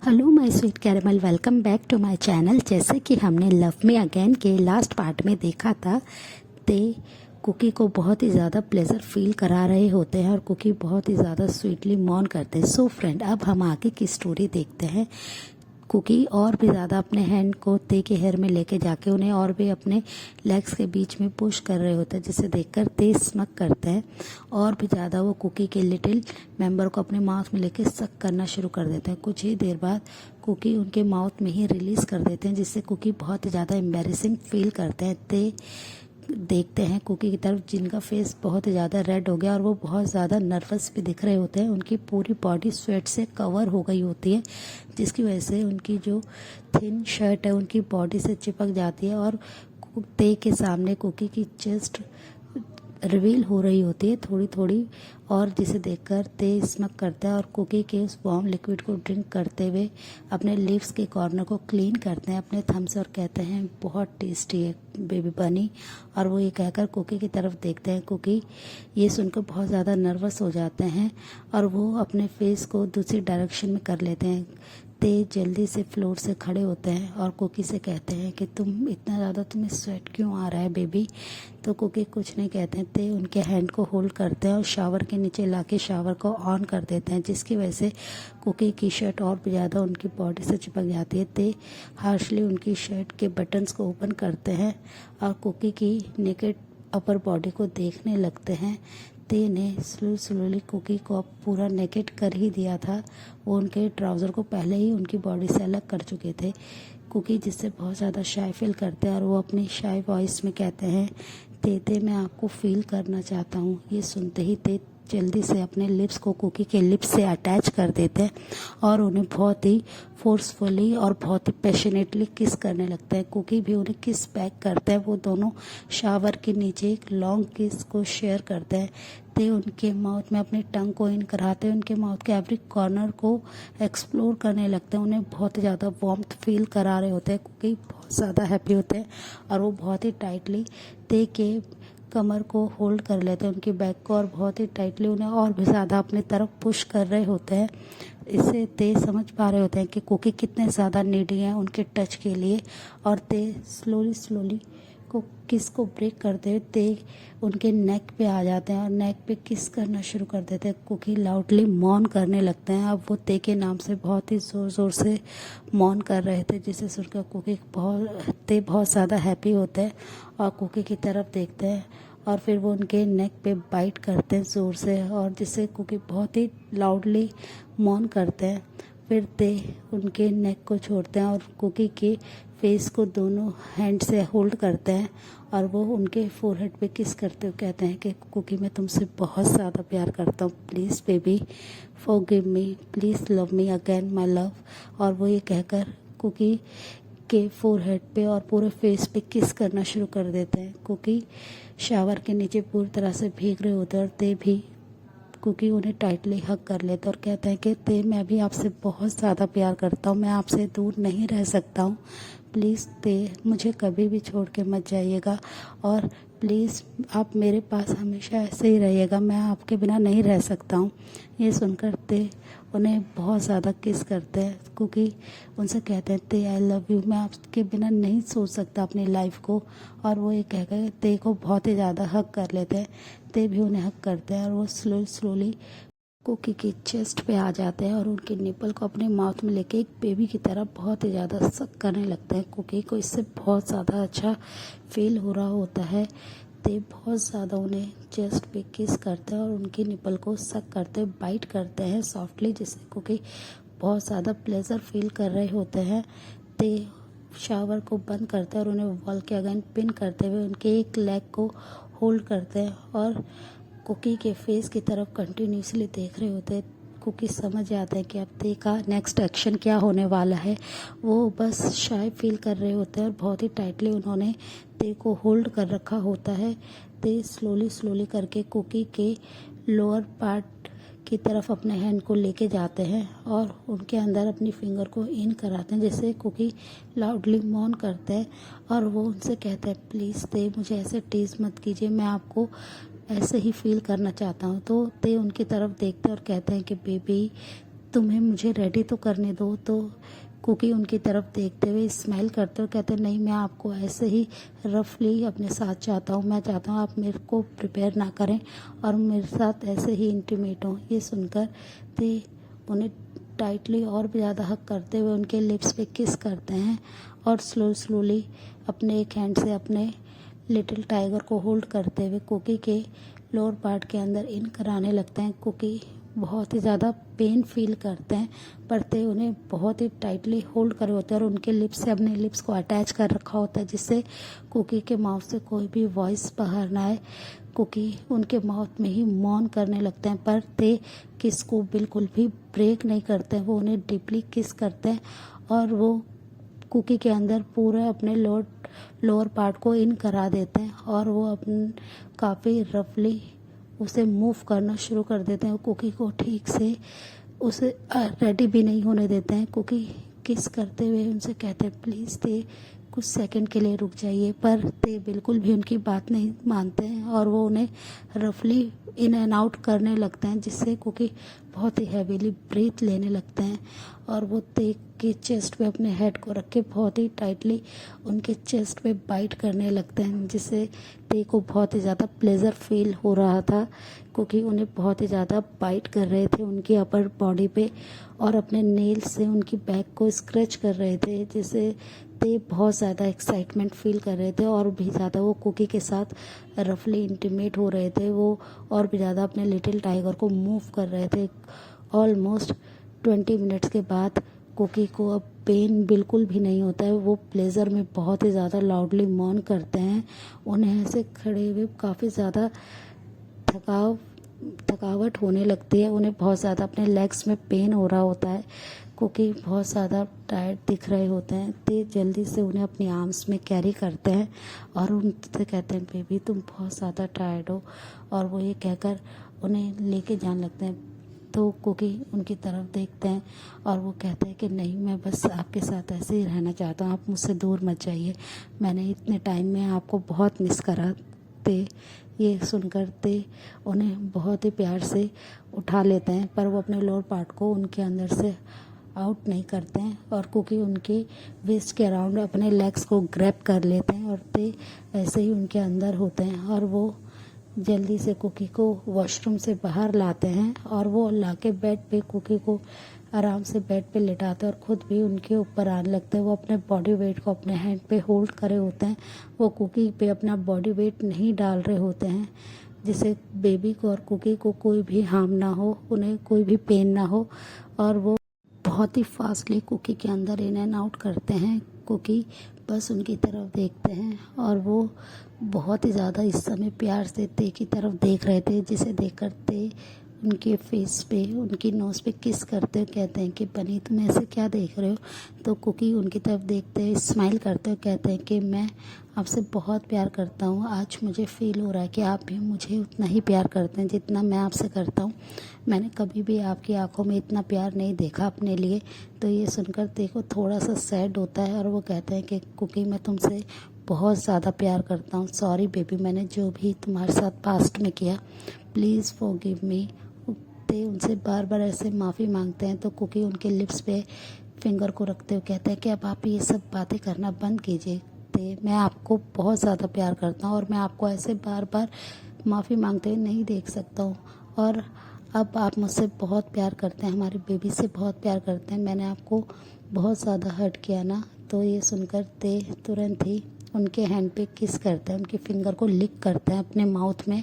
Hello my sweet caramel, welcome back to my channel. जैसे कि हमने लव मी अगेन के लास्ट पार्ट में देखा था, ते कुकी को बहुत ही ज़्यादा प्लेजर फील करा रहे होते हैं और कुकी बहुत ही ज़्यादा स्वीटली मौन करते हैं। सो फ्रेंड, अब हम आगे की स्टोरी देखते हैं। कुकी और भी ज़्यादा अपने हैंड को ते के हेयर में लेके जाके उन्हें और भी अपने लेग्स के बीच में पुश कर रहे होते हैं, जिसे देखकर ते स्मक करते हैं और भी ज़्यादा वो कुकी के लिटिल मेंबर को अपने माउथ में लेके सक करना शुरू कर देते हैं। कुछ ही देर बाद कुकी उनके माउथ में ही रिलीज़ कर देते हैं, जिससे कुकी बहुत ही ज़्यादा एम्बेरसिंग फील करते हैं। ते देखते हैं कुकी की तरफ, जिनका फेस बहुत ही ज़्यादा रेड हो गया और वो बहुत ज़्यादा नर्वस भी दिख रहे होते हैं। उनकी पूरी बॉडी स्वेट से कवर हो गई होती है, जिसकी वजह से उनकी जो थिन शर्ट है उनकी बॉडी से चिपक जाती है और ते के सामने कुकी की चेस्ट रिवील हो रही होती है थोड़ी थोड़ी, और जिसे देखकर ते स्मक करता है और कुकी के उस वार्म लिक्विड को ड्रिंक करते हुए अपने लिप्स के कॉर्नर को क्लीन करते हैं अपने थंब से और कहते हैं बहुत टेस्टी है बेबी बनी। और वो ये कहकर कुकी की तरफ देखते हैं। कुकी ये सुनकर बहुत ज़्यादा नर्वस हो जाते हैं और वो अपने फेस को दूसरी डायरेक्शन में कर लेते हैं। ते जल्दी से फ्लोर से खड़े होते हैं और कुकी से कहते हैं कि तुम इतना ज़्यादा तुम्हें स्वेट क्यों आ रहा है बेबी। तो कुकी कुछ नहीं कहते हैं। ते उनके हैंड को होल्ड करते हैं और शावर के नीचे लाके शावर को ऑन कर देते हैं, जिसकी वजह से कुकी की शर्ट और भी ज़्यादा उनकी बॉडी से चिपक जाती है। ते हार्शली उनकी शर्ट के बटन्स को ओपन करते हैं और कुकी की नेकेड अपर बॉडी को देखने लगते हैं। ते ने स्लोली कुकी को अब पूरा नेकेड कर ही दिया था। वो उनके ट्राउज़र को पहले ही उनकी बॉडी से अलग कर चुके थे। कुकी जिससे बहुत ज़्यादा शाय फील करते हैं और वो अपनी शाय वॉइस में कहते हैं, ते मैं आपको फील करना चाहता हूँ। ये सुनते ही ते जल्दी से अपने लिप्स को कुकी के लिप्स से अटैच कर देते हैं और उन्हें बहुत ही फोर्सफुली और बहुत ही पैशनेटली किस करने लगते हैं। कुकी भी उन्हें किस बैक करते हैं। वो दोनों शावर के नीचे एक लॉन्ग किस को शेयर करते हैं। ते उनके माउथ में अपनी टंग को इन कराते हैं, उनके माउथ के एवरी कॉर्नर को एक्सप्लोर करने लगते हैं। उन्हें बहुत ही ज़्यादा वार्मथ फील करा रहे होते हैं। कुकी बहुत ज़्यादा हैप्पी होते हैं और वो बहुत ही टाइटली ते के कमर को होल्ड कर लेते हैं, उनकी बैक को, और बहुत ही टाइटली उन्हें और भी ज़्यादा अपनी तरफ पुश कर रहे होते हैं। इससे ते समझ पा रहे होते हैं कि कुकी कितने ज़्यादा नीडी हैं उनके टच के लिए। और ते स्लोली को किस को ब्रेक करते हुए ते उनके नेक पे आ जाते हैं और नेक पे किस करना शुरू कर देते हैं। कुकी लाउडली मौन करने लगते हैं। अब वो ते के नाम से बहुत ही ज़ोर ज़ोर से मौन कर रहे थे, जिसे सुनकर कुकी बहुत ज़्यादा हैप्पी होते हैं और कुकी की तरफ देखते हैं और फिर वो उनके नेक पे बाइट करते हैं ज़ोर से, और जिससे कुकी बहुत ही लाउडली मौन करते हैं। फिर ते उनके नेक को छोड़ते हैं और कुकी के फेस को दोनों हैंड से होल्ड करते हैं और वो उनके फोरहेड पे किस करते हुए कहते हैं कि कुकी मैं तुमसे बहुत ज़्यादा प्यार करता हूँ, please baby forgive me, please love me again my love. और वो ये कहकर कुकी के फोरहेड पे और पूरे फेस पे किस करना शुरू कर देते हैं। कुकी शावर के नीचे पूरी तरह से भीग रहे होते हैं और ते भी कुकी उन्हें टाइटली हग कर लेते और कहते हैं कि ते मैं भी आपसे बहुत ज़्यादा प्यार करता हूँ, मैं आपसे दूर नहीं रह सकता हूँ, प्लीज़ ते मुझे कभी भी छोड़ के मत जाइएगा और प्लीज़ आप मेरे पास हमेशा ऐसे ही रहिएगा, मैं आपके बिना नहीं रह सकता हूँ। ये सुनकर ते उन्हें बहुत ज़्यादा किस करते हैं। कुकी उनसे कहते हैं ते आई लव यू, मैं आपके बिना नहीं सोच सकता अपनी लाइफ को। और वो ये कहकर ते को बहुत ही ज़्यादा हग कर लेते हैं। ते भी उन्हें हग करते हैं और वो स्लोली कुकी की चेस्ट पे आ जाते हैं और उनके निपल को अपने माउथ में लेके एक बेबी की तरह बहुत ही ज़्यादा सक करने लगते हैं। कुकी को इससे बहुत ज़्यादा अच्छा फील हो रहा होता है। ते बहुत ज़्यादा उन्हें चेस्ट पे किस करते हैं और उनके निपल को सक करते बाइट करते हैं सॉफ्टली, जिससे कुकी बहुत ज़्यादा प्लेजर फील कर रहे होते हैं। ते शावर को बंद करते हैं और उन्हें वॉल के अगेन पिन करते हुए उनके एक लेग को होल्ड करते हैं और कुकी के फेस की तरफ कंटिन्यूसली देख रहे होते हैं। कुकी समझ जाते हैं कि अब ते का नेक्स्ट एक्शन क्या होने वाला है। वो बस शाय फील कर रहे होते हैं और बहुत ही टाइटली उन्होंने ते को होल्ड कर रखा होता है। ते स्लोली करके कुकी के लोअर पार्ट की तरफ अपने हैंड को लेके जाते हैं और उनके अंदर अपनी फिंगर को इन कराते हैं, जिससे कुकी लाउडली मौन करते हैं और वो उनसे कहते हैं प्लीज़ ते मुझे ऐसे टीज़ मत कीजिए, मैं आपको ऐसे ही फील करना चाहता हूँ। तो ते उनकी तरफ देखते और कहते हैं कि बेबी तुम्हें मुझे रेडी तो करने दो। तो कुकी उनकी तरफ देखते हुए स्माइल करते हुए कहते नहीं, मैं आपको ऐसे ही रफली अपने साथ चाहता हूँ। मैं चाहता हूँ आप मेरे को प्रिपेयर ना करें और मेरे साथ ऐसे ही इंटीमेट हों। ये सुनकर ते उन्हें टाइटली और भी ज़्यादा हक करते हुए उनके लिप्स पे किस करते हैं और स्लोली अपने एक हैंड से अपने लिटिल टाइगर को होल्ड करते हुए कुकी के लोअर पार्ट के अंदर इन कराने लगते हैं। कुकी बहुत ही ज़्यादा पेन फील करते हैं, पर ते उन्हें बहुत ही टाइटली होल्ड करे होते हैं और उनके लिप्स से अपने लिप्स को अटैच कर रखा होता है, जिससे कुकी के माउथ से कोई भी वॉइस बाहर ना आए। कुकी उनके माउथ में ही मौन करने लगते हैं, पर ते किस को बिल्कुल भी ब्रेक नहीं करते हैं। वो उन्हें डीपली किस करते हैं और वो कुकी के अंदर पूरा अपने लोअर पार्ट को इन करा देते हैं और वो अपन काफ़ी रफली उसे मूव करना शुरू कर देते हैं। कुकी को ठीक से उसे रेडी भी नहीं होने देते हैं। कुकी किस करते हुए उनसे कहते हैं प्लीज़ ते कुछ सेकंड के लिए रुक जाइए, पर ते बिल्कुल भी उनकी बात नहीं मानते हैं और वो उन्हें रफली इन एंड आउट करने लगते हैं, जिससे कुकी बहुत ही हैवीली ब्रीथ लेने लगते हैं और वो ते के चेस्ट पे अपने हेड को रख के बहुत ही टाइटली उनके चेस्ट पे बाइट करने लगते हैं, जिससे ते को बहुत ही ज़्यादा प्लेजर फील हो रहा था, क्योंकि उन्हें बहुत ही ज़्यादा बाइट कर रहे थे उनकी अपर बॉडी पे और अपने नेल से उनकी बैक को स्क्रैच कर रहे थे, जिससे ते बहुत ज़्यादा एक्साइटमेंट फील कर रहे थे और भी ज़्यादा वो कुकी के साथ रफली इंटीमेट हो रहे थे। वो और भी ज़्यादा अपने लिटिल टाइगर को मूव कर रहे थे। ऑलमोस्ट 20 मिनट्स के बाद कुकी को अब पेन बिल्कुल भी नहीं होता है। वो प्लेजर में बहुत ही ज़्यादा लाउडली मौन करते हैं। उन्हें ऐसे खड़े हुए काफ़ी ज़्यादा थकावट होने लगती है। उन्हें बहुत ज़्यादा अपने लेग्स में पेन हो रहा होता है, क्योंकि बहुत ज़्यादा टायर्ड दिख रहे होते हैं। ते जल्दी से उन्हें अपनी आर्म्स में कैरी करते हैं और उनसे कहते हैं बेबी तुम बहुत ज़्यादा टायर्ड हो, और वो ये कहकर उन्हें लेके जाने लगते हैं। तो कुकी उनकी तरफ देखते हैं और वो कहते हैं कि नहीं, मैं बस आपके साथ ऐसे ही रहना चाहता हूँ, आप मुझसे दूर मत जाइए, मैंने इतने टाइम में आपको बहुत मिस करा। ते ये सुनकर ते उन्हें बहुत ही प्यार से उठा लेते हैं, पर वो अपने लोअर पार्ट को उनके अंदर से आउट नहीं करते हैं और कुकी उनके वेस्ट के अराउंड अपने लेग्स को ग्रैब कर लेते हैं और ते ऐसे ही उनके अंदर होते हैं और वो जल्दी से कुकी को वॉशरूम से बाहर लाते हैं और वो लाके बेड पे कुकी को आराम से बेड पे लेटाते हैं और ख़ुद भी उनके ऊपर आने लगते हैं। वो अपने बॉडी वेट को अपने हैंड पे होल्ड करे होते हैं। वो कुकी पे अपना बॉडी वेट नहीं डाल रहे होते हैं, जिससे बेबी को और कुकी को कोई भी हार्म ना हो, उन्हें कोई भी पेन ना हो, और वो बहुत ही फास्टली कुकी के अंदर इन एंड आउट करते हैं। कुकी बस उनकी तरफ देखते हैं और वो बहुत ही ज़्यादा इस समय प्यार से ते की तरफ देख रहे थे, जिसे देखकर ते उनके फेस पे उनकी नोज़ पे किस करते हुए कहते हैं कि बनी तुम ऐसे क्या देख रहे हो। तो कुकी उनकी तरफ देखते हुए स्माइल करते हुए कहते हैं कि मैं आपसे बहुत प्यार करता हूँ। आज मुझे फ़ील हो रहा है कि आप भी मुझे उतना ही प्यार करते हैं जितना मैं आपसे करता हूँ। मैंने कभी भी आपकी आंखों में इतना प्यार नहीं देखा अपने लिए। तो ये सुनकर ते को थोड़ा सा सैड होता है और वो कहते हैं कि कुकी मैं तुमसे बहुत ज़्यादा प्यार करता हूँ। सॉरी बेबी, मैंने जो भी तुम्हारे साथ पास्ट में किया, प्लीज़ फॉरगिव मी। ते उनसे बार बार ऐसे माफ़ी मांगते हैं तो कुकी उनके लिप्स पे फिंगर को रखते हुए कहते हैं कि अब आप ये सब बातें करना बंद कीजिए। ते मैं आपको बहुत ज़्यादा प्यार करता हूँ और मैं आपको ऐसे बार बार माफ़ी मांगते हुए नहीं देख सकता हूँ, और अब आप मुझसे बहुत प्यार करते हैं, हमारी बेबी से बहुत प्यार करते हैं। मैंने आपको बहुत ज़्यादा हर्ट किया ना। तो ये सुनकर ते तुरंत ही उनके हैंड पे किस करते हैं, उनके फिंगर को लिक करते हैं अपने माउथ में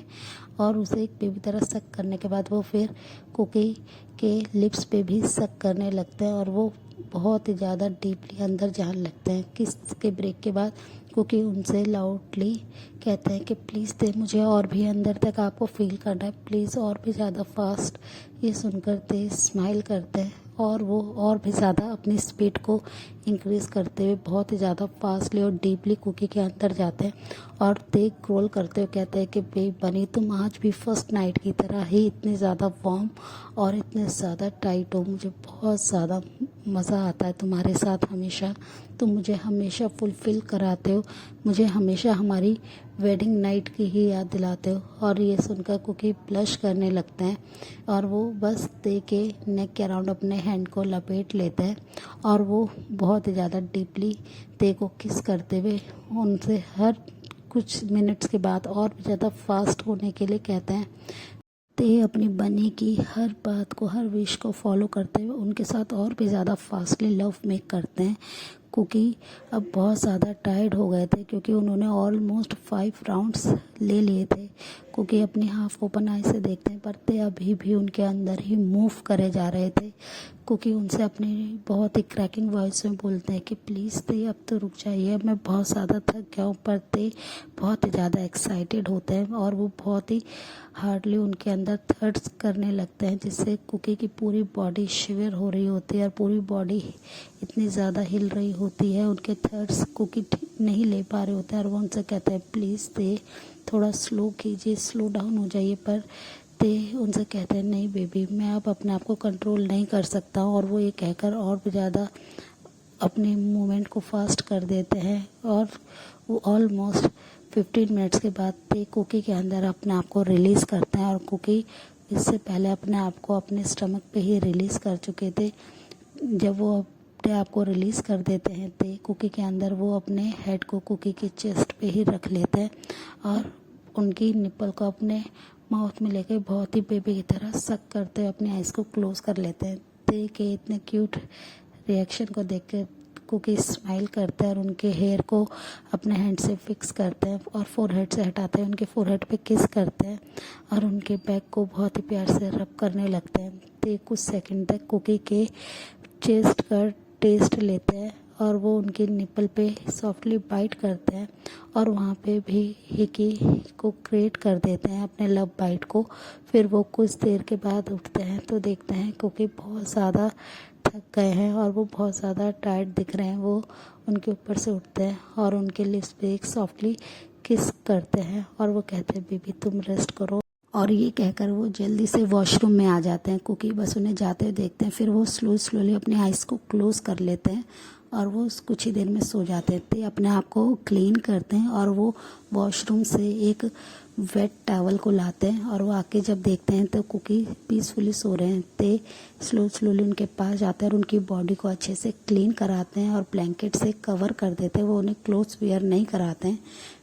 और उसे एक बेबी तरह सक करने के बाद वो फिर कुकी के लिप्स पे भी सक करने लगते हैं और वो बहुत ही ज़्यादा डीपली अंदर जाने लगते हैं। किस के ब्रेक के बाद कुकी उनसे लाउडली कहते हैं कि प्लीज़ दे मुझे और भी अंदर तक आपको फील करना है, प्लीज़ और भी ज़्यादा फास्ट। ये सुनकर ते स्माइल करते हैं और वो और भी ज़्यादा अपनी स्पीड को इंक्रीज़ करते हुए बहुत ही ज़्यादा फास्टली और डीपली कुकी के अंदर जाते हैं और ते क्रोल करते हुए कहते हैं कि बनी तुम आज भी फर्स्ट नाइट की तरह ही इतने ज़्यादा वार्म और इतने ज़्यादा टाइट हो, मुझे बहुत ज़्यादा मज़ा आता है तुम्हारे साथ हमेशा। तुम मुझे हमेशा फुलफ़िल कराते हो, मुझे हमेशा हमारी वेडिंग नाइट की ही याद दिलाते हो। और ये सुनकर कुकी ब्लश करने लगते हैं और वो बस ते के नेक के अराउंड अपने हैंड को लपेट लेते हैं और वो बहुत ही ज़्यादा डीपली ते को किस करते हुए उनसे हर कुछ मिनट्स के बाद और भी ज़्यादा फास्ट होने के लिए कहते हैं। ते अपनी बनी की हर बात को, हर विश को फॉलो करते हुए उनके साथ और भी ज़्यादा फास्टली लव मेक करते हैं। कुकी अब बहुत ज़्यादा टायर्ड हो गए थे क्योंकि उन्होंने ऑलमोस्ट 5 राउंड्स ले लिए थे। कुकी अपनी हाफ ओपन आई से देखते हैं पर ते अभी भी उनके अंदर ही मूव करे जा रहे थे। कुकी उनसे अपनी बहुत ही क्रैकिंग वॉइस में बोलते हैं कि प्लीज़ ते अब तो रुक जाइए, मैं बहुत ज़्यादा थक गया हूँ। पर ते बहुत ही ज़्यादा एक्साइटेड होते हैं और वो बहुत ही हार्डली उनके अंदर थर्ड्स करने लगते हैं जिससे कुकी की पूरी बॉडी शिवर हो रही होती है और पूरी बॉडी इतनी ज़्यादा हिल रही होती है। उनके थर्ड्स कुकी ठीक नहीं ले पा रहे होते हैं और वो उनसे कहते हैं प्लीज़ ते थोड़ा स्लो कीजिए, स्लो डाउन हो जाइए। पर ते उनसे कहते हैं नहीं बेबी, मैं अब अपने आप को कंट्रोल नहीं कर सकता हूँ। और वो ये कहकर और भी ज़्यादा अपने मूवमेंट को फास्ट कर देते हैं और वो ऑलमोस्ट 15 मिनट्स के बाद ते कुकी के अंदर अपने आप को रिलीज़ करते हैं और कुकी इससे पहले अपने आप को अपने स्टमक पे ही रिलीज़ कर चुके थे। जब वो अपने आप को रिलीज़ कर देते हैं ते कुकी के अंदर, वो अपने हेड को कुकी की चेस्ट पे ही रख लेते हैं और उनकी निप्पल को अपने माउथ में लेके बहुत ही बेबी की तरह सक करते हुए अपनी आइज़ को क्लोज कर लेते हैं। ते के इतने क्यूट रिएक्शन को देख के कुकी स्माइल करते हैं और उनके हेयर को अपने हैंड से फिक्स करते हैं और फोरहेड से हटाते हैं, उनके फोरहेड पे किस करते हैं और उनके बैक को बहुत ही प्यार से रब करने लगते हैं। ते कुछ सेकंड तक कुकी के चेस्ट का टेस्ट लेते हैं और वो उनके निपल पे सॉफ्टली बाइट करते हैं और वहाँ पे भी हिकी को क्रिएट कर देते हैं अपने लव बाइट को। फिर वो कुछ देर के बाद उठते हैं तो देखते हैं कुकी बहुत ज़्यादा थक गए हैं और वो बहुत ज़्यादा टायर्ड दिख रहे हैं। वो उनके ऊपर से उठते हैं और उनके लिप्स पे एक सॉफ्टली किस करते हैं और वो कहते हैं बेबी तुम रेस्ट करो। और ये कहकर वो जल्दी से वॉशरूम में आ जाते हैं। कुकी बस उन्हें जाते हुए देखते हैं, फिर वो स्लोली अपनी आइज़ को क्लोज़ कर लेते हैं और वो कुछ ही देर में सो जाते हैं। ते अपने आप को क्लीन करते हैं और वो वॉशरूम से एक वेट टॉवल को लाते हैं और वो आके जब देखते हैं तो कुकी पीसफुली सो रहे हैं। ते स्लोली उनके पास जाते हैं और उनकी बॉडी को अच्छे से क्लीन कराते हैं और ब्लैंकेट से कवर कर देते हैं। वो उन्हें क्लोथ्स वेयर नहीं कराते हैं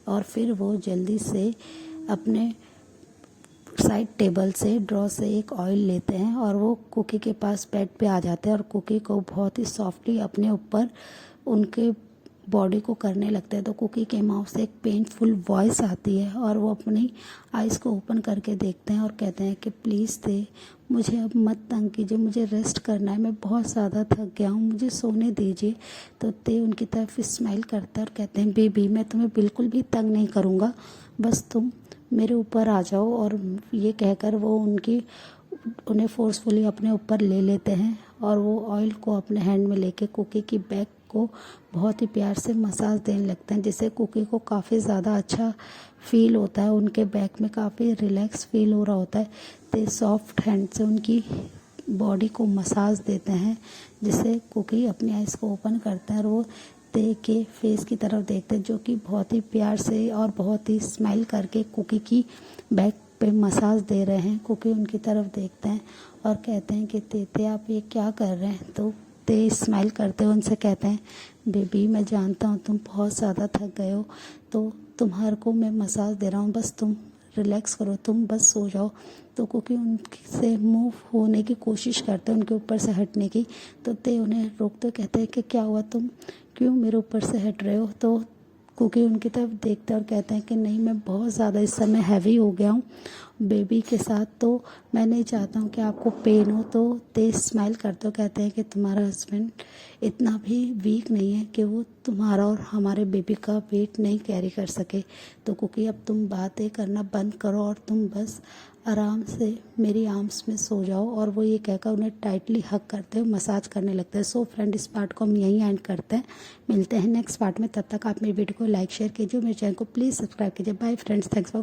और फिर वो जल्दी से अपने साइड टेबल से ड्रॉ से एक ऑयल लेते हैं और वो कुकी के पास बेड पे आ जाते हैं और कुकी को बहुत ही सॉफ्टली अपने ऊपर उनके बॉडी को करने लगते हैं। तो कुकी के माउथ से एक पेनफुल वॉइस आती है और वो अपनी आइज़ को ओपन करके देखते हैं और कहते हैं कि प्लीज़ ते मुझे अब मत तंग कीजिए, मुझे रेस्ट करना है, मैं बहुत ज़्यादा थक गया हूँ, मुझे सोने दीजिए। तो ते उनकी तरफ स्माइल करता है और कहते हैं बेबी मैं तुम्हें बिल्कुल भी तंग नहीं करूँगा, बस तुम मेरे ऊपर आ जाओ। और ये कहकर वो उन्हें फोर्सफुली अपने ऊपर ले लेते हैं और वो ऑयल को अपने हैंड में लेके कुकी की बैक को बहुत ही प्यार से मसाज देने लगते हैं जिससे कुकी को काफ़ी ज़्यादा अच्छा फील होता है। उनके बैक में काफ़ी रिलैक्स फील हो रहा होता है। तो सॉफ्ट हैंड से उनकी बॉडी को मसाज देते हैं जिससे कुकी अपनी आइज़ को ओपन करता है और वो ते के फेस की तरफ देखते हैं जो कि बहुत ही प्यार से और बहुत ही स्माइल करके कुकी की बैक पे मसाज दे रहे हैं। कुकी उनकी तरफ देखते हैं और कहते हैं कि ते आप ये क्या कर रहे हैं। तो ते स्माइल करते हुए उनसे कहते हैं बेबी मैं जानता हूँ तुम बहुत ज़्यादा थक गए हो, तो तुम्हारे को मैं मसाज दे रहा हूँ, बस तुम रिलैक्स करो, तुम बस सो जाओ। तो कुकी उनसे मूव होने की कोशिश करते हैं, उनके ऊपर से हटने की। तो ते उन्हें रोकते कहते हैं कि क्या हुआ, तुम क्यों मेरे ऊपर से हट रहे हो। तो कुकी उनकी तरफ देखते हैं और कहते हैं कि नहीं मैं बहुत ज़्यादा इस समय हैवी हो गया हूँ बेबी के साथ, तो मैं नहीं चाहता हूँ कि आपको पेन हो। तो तेज स्माइल करते हो कहते हैं कि तुम्हारा हस्बैंड इतना भी वीक नहीं है कि वो तुम्हारा और हमारे बेबी का वेट नहीं कैरी कर सके। तो कुकी अब तुम बातें करना बंद करो और तुम बस आराम से मेरी आर्म्स में सो जाओ। और वो ये कहकर उन्हें टाइटली हग करते हुए मसाज करने लगते हैं। सो फ्रेंड इस पार्ट को हम यहीं एंड करते हैं, मिलते हैं नेक्स्ट पार्ट में। तब तक आप मेरी वीडियो को लाइक शेयर कीजिए, मेरे चैनल को प्लीज़ सब्सक्राइब कीजिए। Bye friends, thanks for